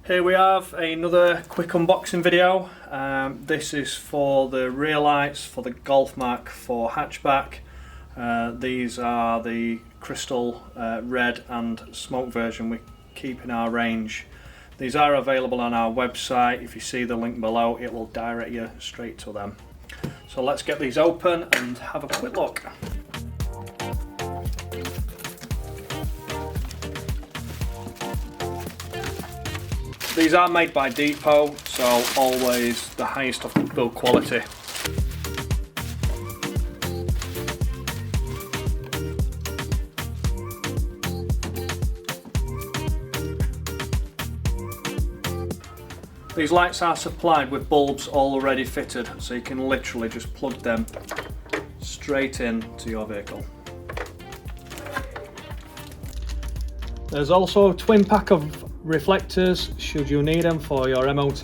Here we have another quick unboxing video. This is for the rear lights for the Golf MK4 hatchback. These are the crystal red and smoke version we keep in our range. These are available on our website. If you see the link below, it will direct you straight to them. So let's get these open and have a quick look. These are made by Depot, so always the highest of build quality. These lights are supplied with bulbs already fitted, so you can literally just plug them straight in to your vehicle. There's also a twin pack of reflectors should you need them for your MOT.